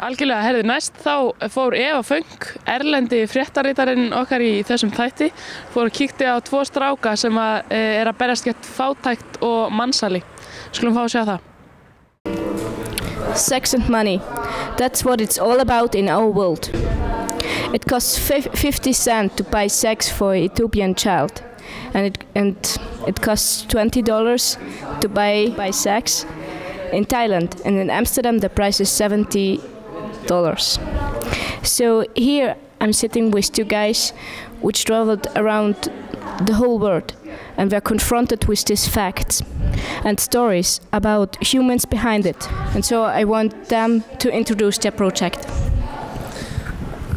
Algjörlega, herði næst þá fór Eva Föng, erlendi fréttarítarinn okkar í þessum þætti, fór og kíkti á 2 stráka sem að berjast gegn fátækt og mansali. Skulum fá að sjá það. Sex and money. That's what it's all about in our world. It costs 50 cents to buy sex for an Ethiopian child. And it costs $20 to buy sex in Thailand. And in Amsterdam the price is $70. So here I'm sitting with 2 guys which traveled around the whole world, and we're confronted with these facts and stories about humans behind it. And so I want them to introduce their project.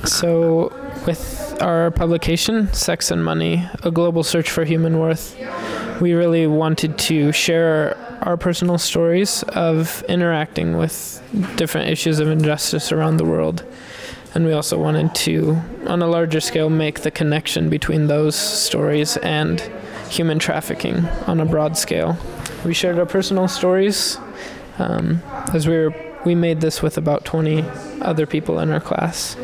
So with our publication, Sex and Money, A Global Search for Human Worth, we really wanted to share our personal stories of interacting with different issues of injustice around the world. And we also wanted to, on a larger scale, make the connection between those stories and human trafficking on a broad scale. We shared our personal stories as we made this with about 20 other people in our class.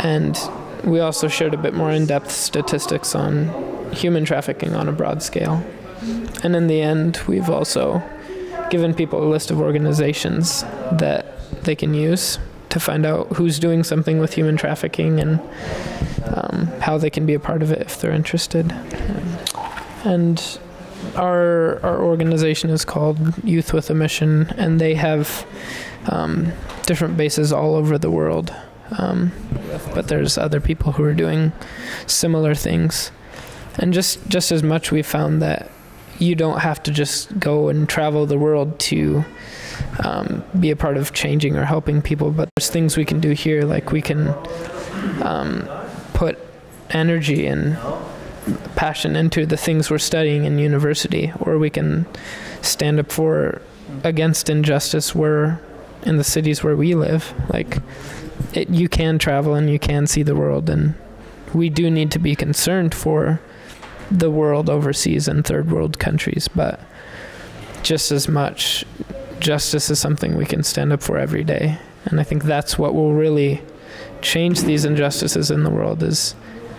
And we also shared a bit more in-depth statistics on human trafficking on a broad scale. And in the end, we've also given people a list of organizations that they can use to find out who's doing something with human trafficking and how they can be a part of it if they're interested. And our organization is called Youth with a Mission, and they have different bases all over the world. But there's other people who are doing similar things. And just as much we found that you don't have to just go and travel the world to be a part of changing or helping people, but there's things we can do here, like we can put energy and passion into the things we're studying in university, or we can stand up against injustice in the cities where we live. Like, you can travel and you can see the world, and we do need to be concerned for the world overseas in third world countries, but just as much, justice is something we can stand up for every day. And I think that's what will really change these injustices in the world, is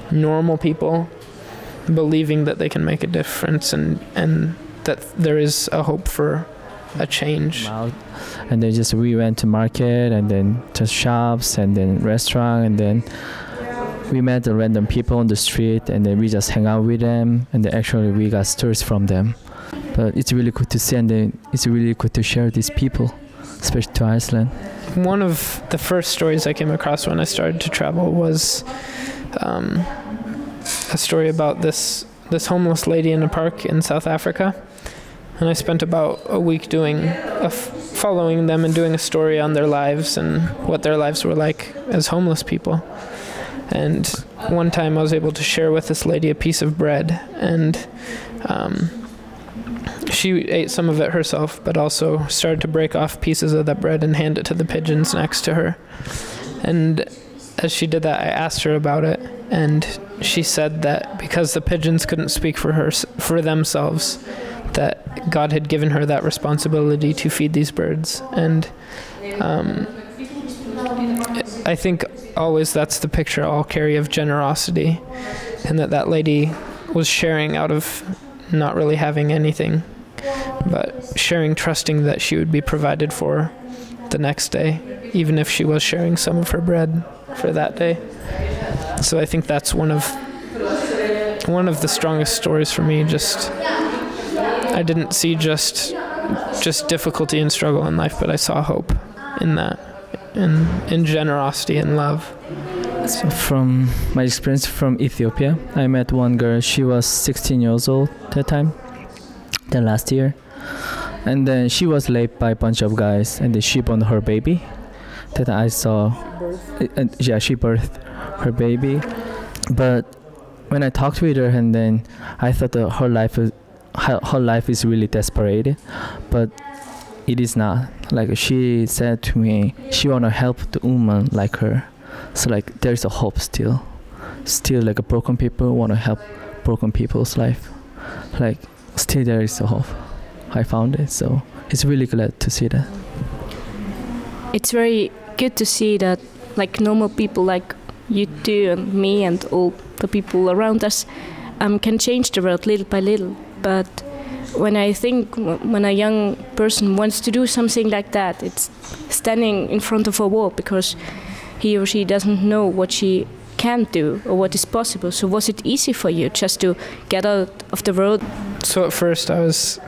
normal people believing that they can make a difference and that there is a hope for a change. And then we went to market, and then to shops, and then restaurant, and then we met the random people on the street, and then we just hang out with them, and then actually we got stories from them. But it's really good to see, and then it's really good to share these people, especially to Iceland. One of the first stories I came across when I started to travel was a story about this homeless lady in a park in South Africa. And I spent about a week following them and doing a story on their lives and what their lives were like as homeless people. And one time I was able to share with this lady a piece of bread, and she ate some of it herself, but also started to break off pieces of that bread and hand it to the pigeons next to her. And as she did that, I asked her about it, and she said that because the pigeons couldn't speak for themselves, that God had given her that responsibility to feed these birds. And I think always that's the picture I'll carry of generosity, and that lady was sharing out of not really having anything, but sharing, trusting that she would be provided for the next day, even if she was sharing some of her bread for that day. So I think that's one of the strongest stories for me. I didn't see just difficulty and struggle in life, but I saw hope in that, in generosity and love. So from my experience from Ethiopia, I met one girl. She was 16 years old that time, then last year. And then she was raped by a bunch of guys, and then she born her baby. That I saw, she birthed her baby. But when I talked with her, and then I thought that her life is really desperate, but it is not. Like, she said to me, she wanna help the woman like her. So like, there's a hope still like a broken people wanna help broken people's life. Like, still there is a hope. I found it, so it's really glad to see that. It's very good to see that like normal people like you two and me and all the people around us can change the world little by little. But when I think when a young person wants to do something like that, it's standing in front of a wall because he or she doesn't know what she can do or what is possible. So was it easy for you just to get out of the road? So at first I was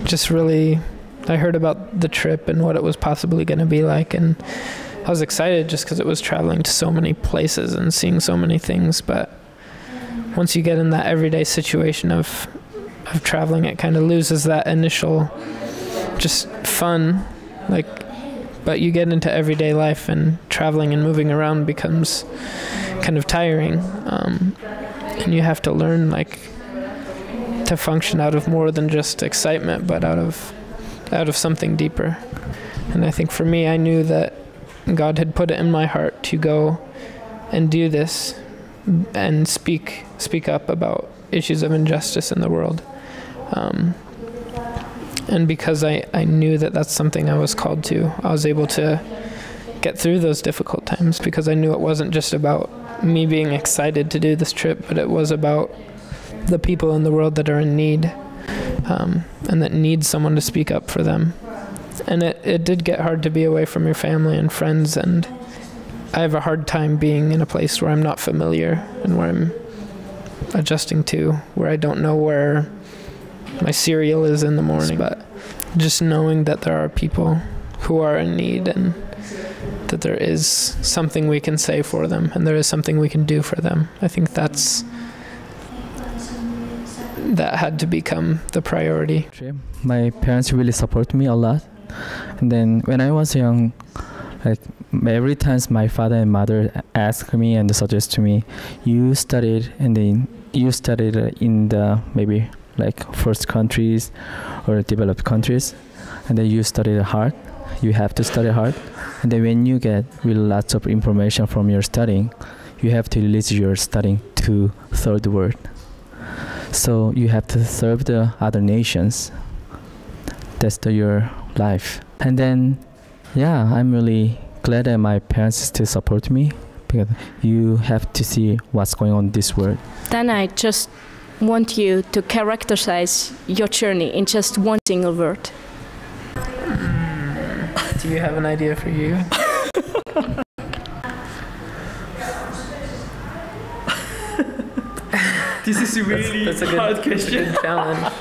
just really, I heard about the trip and what it was possibly going to be like, and I was excited just because it was traveling to so many places and seeing so many things. But once you get in that everyday situation of traveling, it kind of loses that initial just fun, like, but you get into everyday life and traveling and moving around becomes kind of tiring, and you have to learn like to function out of more than just excitement, but out of something deeper. And I think for me, I knew that God had put it in my heart to go and do this and speak up about issues of injustice in the world. And because I knew that that's something I was called to, I was able to get through those difficult times because I knew it wasn't just about me being excited to do this trip, but it was about the people in the world that are in need, and that need someone to speak up for them. And it did get hard to be away from your family and friends, and I have a hard time being in a place where I'm not familiar and where I'm adjusting to, where I don't know where my cereal is in the morning. But just knowing that there are people who are in need and that there is something we can say for them and there is something we can do for them, I think that had to become the priority. My parents really support me a lot. And then when I was young, like every time my father and mother asked me and suggest to me, you studied in the maybe like first countries or developed countries, and then you studied hard. You have to study hard, and then when you get really lots of information from your studying, you have to release your studying to third world. So you have to serve the other nations. That's your life. And then, yeah, I'm really glad that my parents still support me, because you have to see what's going on in this world. Then I just want you to characterize your journey in just one single word. Do you have an idea for you? This is a really hard question. That's a good challenge.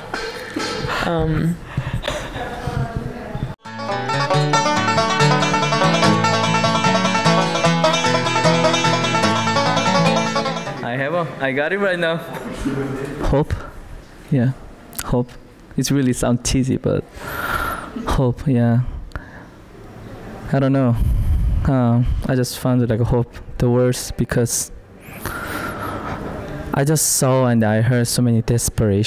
I got it right now. Hope. Yeah. Hope. It really sounds cheesy, but hope, yeah. I don't know. I just found it like a hope, the words, because I just saw and I heard so many desperate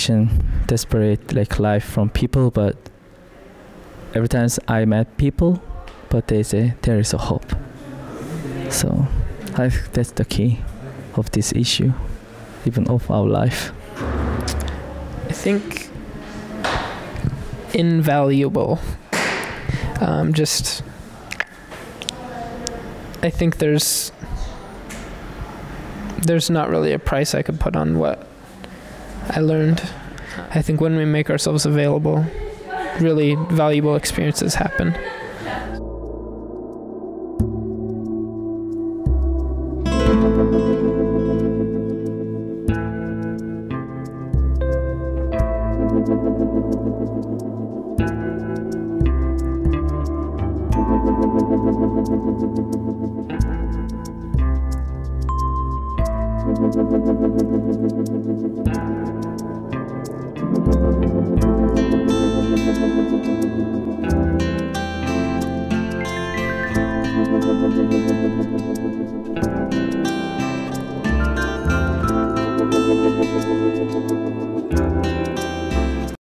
like life from people, but every time I met people, but they say there is a hope. So I think that's the key of this issue, even of our life. I think invaluable. I think there's not really a price I could put on what I learned. I think when we make ourselves available, really valuable experiences happen.